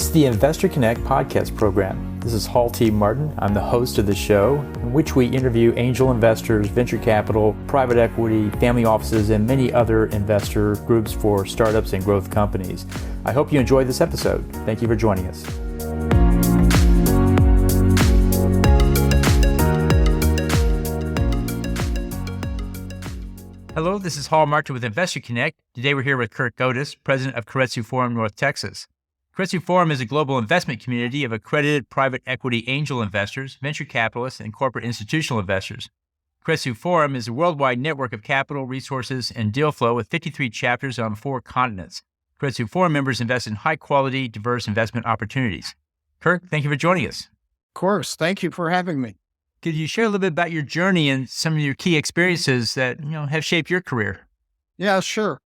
is the Investor Connect podcast program. This is Hall T. Martin. I'm the host of the show, in which we interview angel investors, venture capital, private equity, family offices, and many other investor groups for startups and growth companies. I hope you enjoyed this episode. Thank you for joining us. Hello, this is Hall Martin with Investor Connect. Today we're here with Kirk, Otis, president of Keiretsu Forum, North Texas. Keiretsu Forum is a global investment community of accredited private equity angel investors, venture capitalists, and corporate institutional investors. Keiretsu Forum is a worldwide network of capital, resources, and deal flow with 53 chapters on 4 continents. Keiretsu Forum members invest in high-quality, diverse investment opportunities. Kirk, thank you for joining us. Of course. Thank you for having me. Could you share a little bit about your journey and some of your key experiences that have shaped your career? Yeah, sure.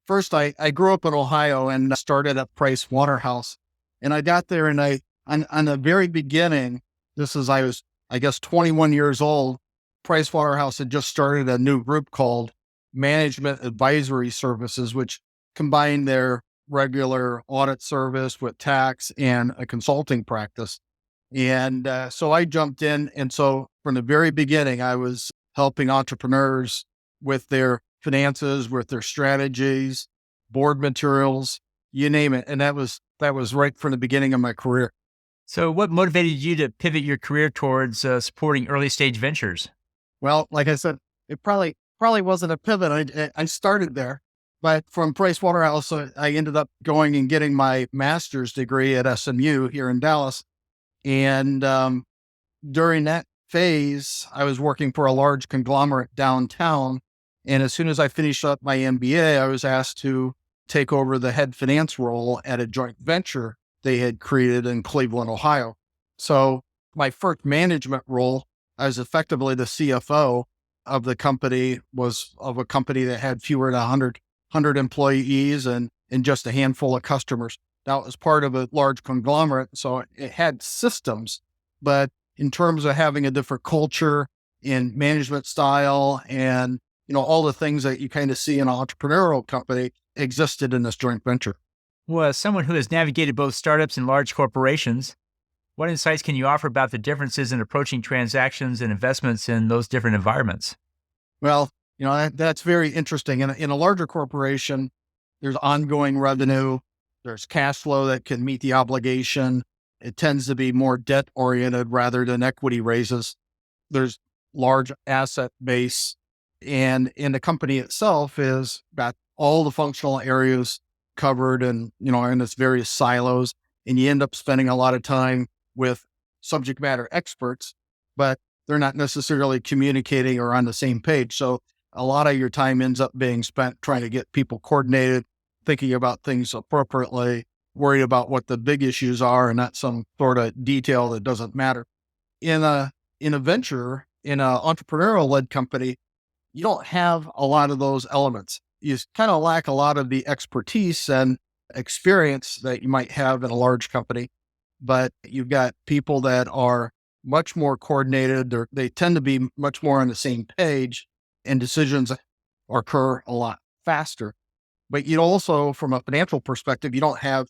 First, I grew up in Ohio and started at Price Waterhouse. And I got there and on the very beginning, I was 21 years old. Price Waterhouse had just started a new group called Management Advisory Services, which combined their regular audit service with tax and a consulting practice. And so I jumped in. And so from the very beginning, I was helping entrepreneurs with their finances, with their strategies, board materials, you name it. And that was right from the beginning of my career. So what motivated you to pivot your career towards supporting early stage ventures? Well, like I said, it probably wasn't a pivot. I started there, but from Price Waterhouse, I ended up going and getting my master's degree at SMU here in Dallas. And during that phase, I was working for a large conglomerate downtown. And as soon as I finished up my MBA, I was asked to take over the head finance role at a joint venture they had created in Cleveland, Ohio. So my first management role, I was effectively the CFO of the company, was of a company that had fewer than 100 employees and just a handful of customers. Now, it was part of a large conglomerate, so it had systems, but in terms of having a different culture in management style and, all the things that you kind of see in an entrepreneurial company existed in this joint venture. Well, as someone who has navigated both startups and large corporations, what insights can you offer about the differences in approaching transactions and investments in those different environments? Well, that's very interesting. In a larger corporation, there's ongoing revenue. There's cash flow that can meet the obligation. It tends to be more debt oriented rather than equity raises. There's large asset base, and in the company itself is got all the functional areas covered and, in its various silos. And you end up spending a lot of time with subject matter experts, but they're not necessarily communicating or on the same page. So a lot of your time ends up being spent trying to get people coordinated, thinking about things appropriately, worried about what the big issues are and not some sort of detail that doesn't matter. In a venture, in an entrepreneurial led company, you don't have a lot of those elements. You kind of lack a lot of the expertise and experience that you might have in a large company, but you've got people that are much more coordinated. They tend to be much more on the same page, and decisions occur a lot faster. But you also, from a financial perspective, you don't have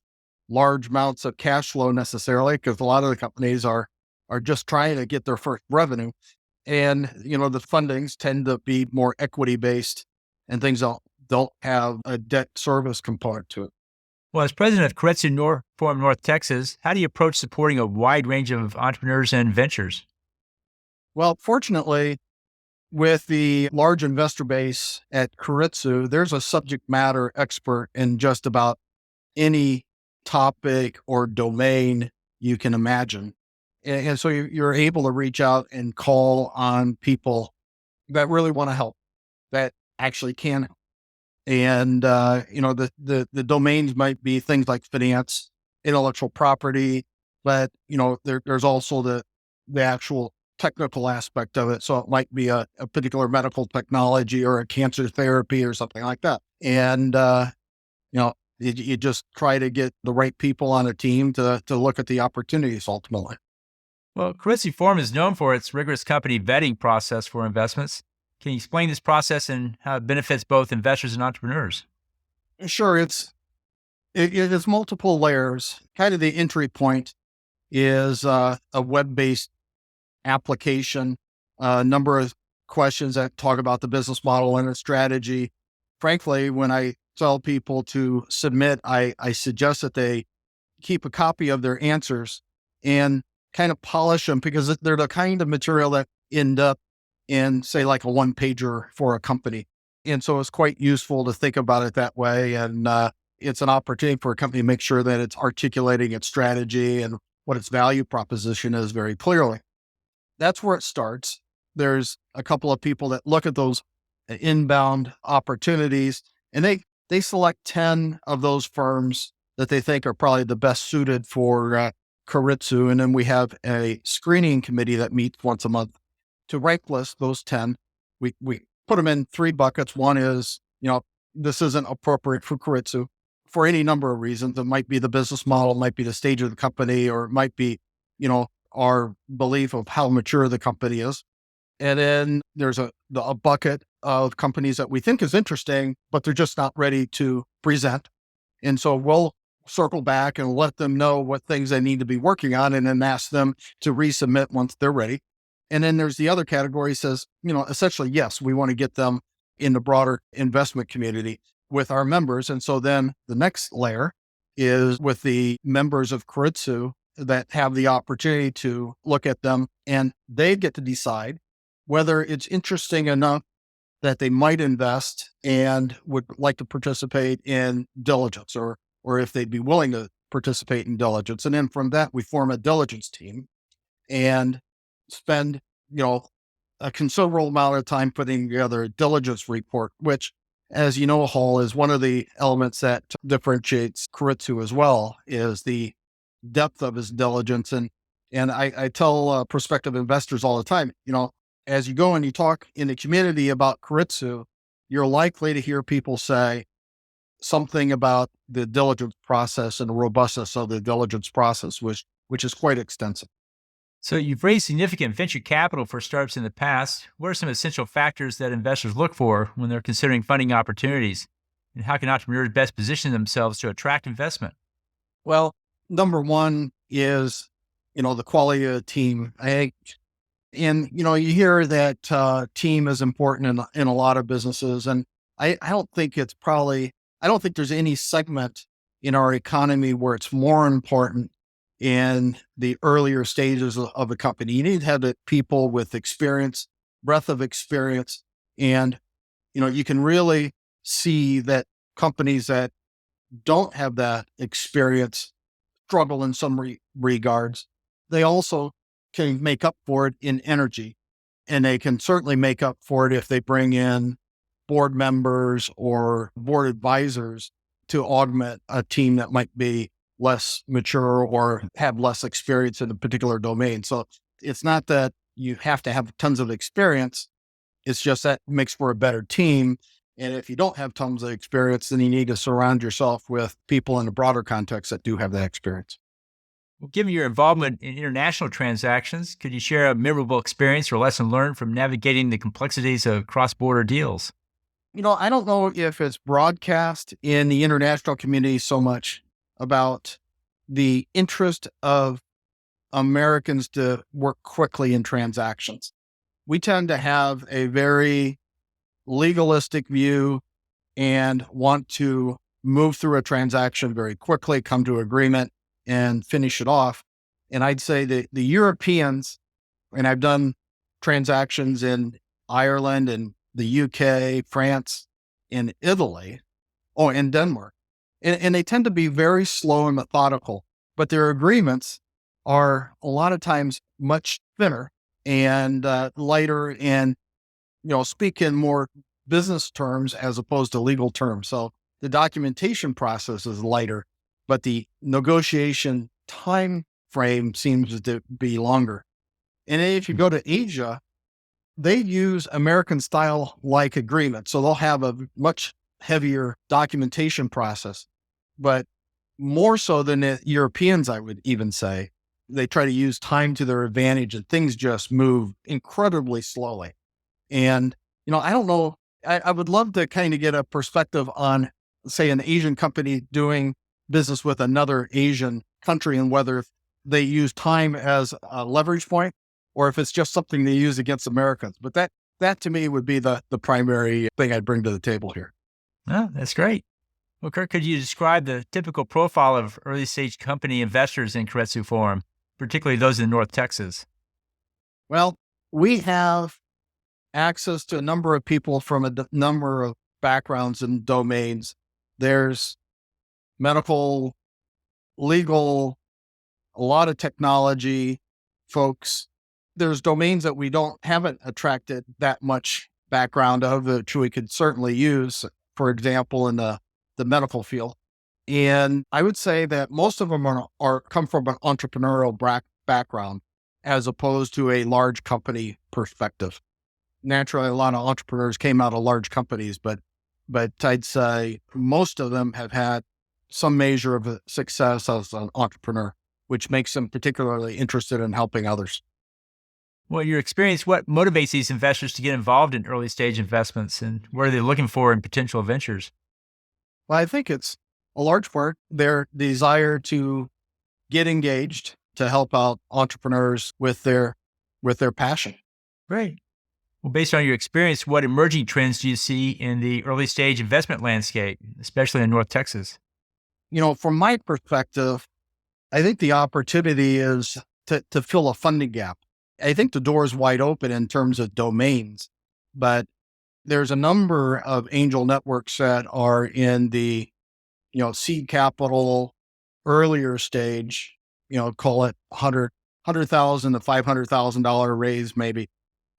large amounts of cash flow necessarily, because a lot of the companies are just trying to get their first revenue. And, the fundings tend to be more equity based and things don't have a debt service component to it. Well, as president of Keiretsu Forum, North Texas, how do you approach supporting a wide range of entrepreneurs and ventures? Well, fortunately, with the large investor base at Keiretsu, there's a subject matter expert in just about any topic or domain you can imagine. And so you're able to reach out and call on people that really want to help, that actually can help. And, the domains might be things like finance, intellectual property, but, there's also the actual technical aspect of it. So it might be a particular medical technology or a cancer therapy or something like that. And, you just try to get the right people on a team to look at the opportunities ultimately. Well, Keiretsu Forum is known for its rigorous company vetting process for investments. Can you explain this process and how it benefits both investors and entrepreneurs? Sure. It is multiple layers. Kind of the entry point is a web-based application, a number of questions that talk about the business model and its strategy. Frankly, when I tell people to submit, I suggest that they keep a copy of their answers and kind of polish them because they're the kind of material that end up in, say, like a one pager for a company. And so it's quite useful to think about it that way. And it's an opportunity for a company to make sure that it's articulating its strategy and what its value proposition is very clearly. That's where it starts. There's a couple of people that look at those inbound opportunities and they select 10 of those firms that they think are probably the best suited for Keiretsu. And then we have a screening committee that meets once a month to rank list those 10. We put them in three buckets. One is, this isn't appropriate for Keiretsu for any number of reasons. It might be the business model, it might be the stage of the company, or it might be, our belief of how mature the company is. And then there's a bucket of companies that we think is interesting, but they're just not ready to present. And so we'll circle back and let them know what things they need to be working on and then ask them to resubmit once they're ready. And then there's the other category says, essentially, yes, we want to get them in the broader investment community with our members. And so then the next layer is with the members of Keiretsu that have the opportunity to look at them and they get to decide whether it's interesting enough that they might invest and would like to participate in diligence or if they'd be willing to participate in diligence. And then from that, we form a diligence team and spend, a considerable amount of time putting together a diligence report, which, as you know, Hall, is one of the elements that differentiates Keiretsu as well, is the depth of his diligence. And I tell prospective investors all the time, as you go and you talk in the community about Keiretsu, you're likely to hear people say something about the diligence process and the robustness of the diligence process, which is quite extensive. So you've raised significant venture capital for startups in the past. What are some essential factors that investors look for when they're considering funding opportunities? And how can entrepreneurs best position themselves to attract investment? Well, number one is, the quality of the team. You hear that team is important in a lot of businesses. And I don't think I don't think there's any segment in our economy where it's more important in the earlier stages of a company. You need to have the people with experience, breadth of experience. And, you can really see that companies that don't have that experience struggle in some regards. They also can make up for it in energy. And they can certainly make up for it if they bring in board members or board advisors to augment a team that might be less mature or have less experience in a particular domain. So it's not that you have to have tons of experience. It's just that makes for a better team. And if you don't have tons of experience, then you need to surround yourself with people in a broader context that do have that experience. Well, given your involvement in international transactions, could you share a memorable experience or lesson learned from navigating the complexities of cross-border deals? I don't know if it's broadcast in the international community so much about the interest of Americans to work quickly in transactions. We tend to have a very legalistic view and want to move through a transaction very quickly, come to agreement and finish it off. And I'd say that the Europeans, and I've done transactions in Ireland and the UK, France, and Italy, and Denmark. And they tend to be very slow and methodical, but their agreements are a lot of times much thinner and lighter and, speak in more business terms as opposed to legal terms. So the documentation process is lighter, but the negotiation time frame seems to be longer. And if you go to Asia, they use American style like agreements. So they'll have a much heavier documentation process, but more so than the Europeans, I would even say. They try to use time to their advantage and things just move incredibly slowly. And, I don't know, I would love to kind of get a perspective on, say, an Asian company doing business with another Asian country and whether they use time as a leverage point or if it's just something they use against Americans. But that to me would be the primary thing I'd bring to the table here. Oh, that's great. Well, Kirk, could you describe the typical profile of early stage company investors in Keiretsu Forum, particularly those in North Texas? Well, we have access to a number of people from a number of backgrounds and domains. There's medical, legal, a lot of technology folks. There's domains that we haven't attracted that much background of, which we could certainly use, for example, in the medical field. And I would say that most of them come from an entrepreneurial background as opposed to a large company perspective. Naturally, a lot of entrepreneurs came out of large companies, but I'd say most of them have had some measure of success as an entrepreneur, which makes them particularly interested in helping others. Well, your experience, what motivates these investors to get involved in early stage investments, and what are they looking for in potential ventures? Well, I think it's a large part their desire to get engaged, to help out entrepreneurs with their passion. Great. Well, based on your experience, what emerging trends do you see in the early stage investment landscape, especially in North Texas? From my perspective, I think the opportunity is to fill a funding gap. I think the door is wide open in terms of domains, but there's a number of angel networks that are in the, seed capital, earlier stage, call it $100,000 to $500,000 raise maybe.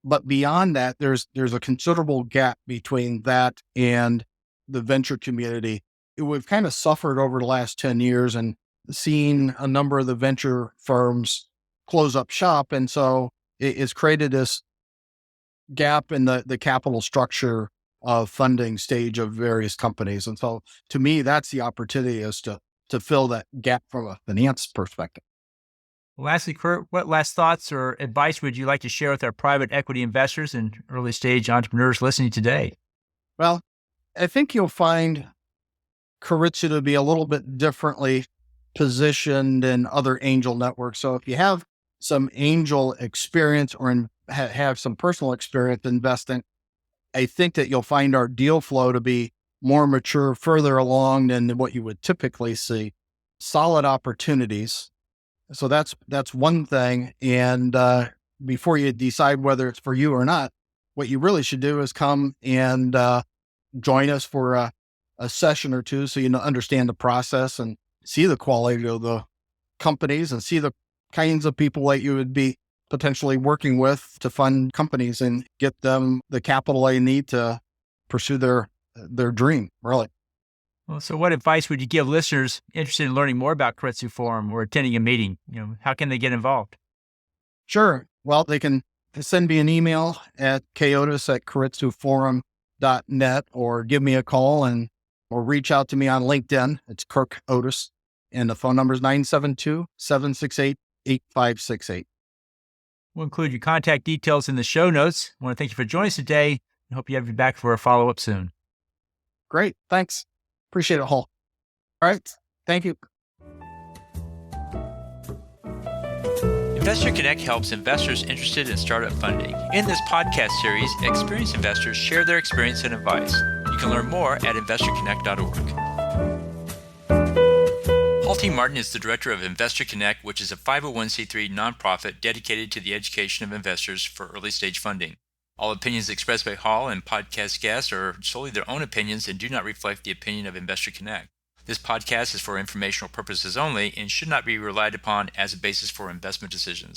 But beyond that, there's a considerable gap between that and the venture community. We've kind of suffered over the last 10 years and seen a number of the venture firms close up shop. And so it's created this gap in the capital structure of funding stage of various companies. And so to me, that's the opportunity is to fill that gap from a finance perspective. Lastly, Kurt, what last thoughts or advice would you like to share with our private equity investors and early stage entrepreneurs listening today? Well, I think you'll find Keiretsu to be a little bit differently positioned than other angel networks. So if you have some angel experience or have some personal experience investing, I think that you'll find our deal flow to be more mature, further along than what you would typically see. Solid opportunities. So that's one thing. And before you decide whether it's for you or not, what you really should do is come and join us for a session or two so you understand the process and see the quality of the companies and see the kinds of people that you would be potentially working with to fund companies and get them the capital they need to pursue their dream, really. Well, so what advice would you give listeners interested in learning more about Keiretsu Forum or attending a meeting? How can they get involved? Sure. Well, they can send me an email at Otis@keiretsuforum.net or give me a call or reach out to me on LinkedIn. It's Kirk Otis. And the phone number is 972-768-8568. We'll include your contact details in the show notes. I want to thank you for joining us today and hope you have you back for a follow-up soon. Great. Thanks. Appreciate it, Hall. All right. Thank you. Investor Connect helps investors interested in startup funding. In this podcast series, experienced investors share their experience and advice. You can learn more at investorconnect.org. Paul T. Martin is the director of Investor Connect, which is a 501c3 nonprofit dedicated to the education of investors for early stage funding. All opinions expressed by Hall and podcast guests are solely their own opinions and do not reflect the opinion of Investor Connect. This podcast is for informational purposes only and should not be relied upon as a basis for investment decisions.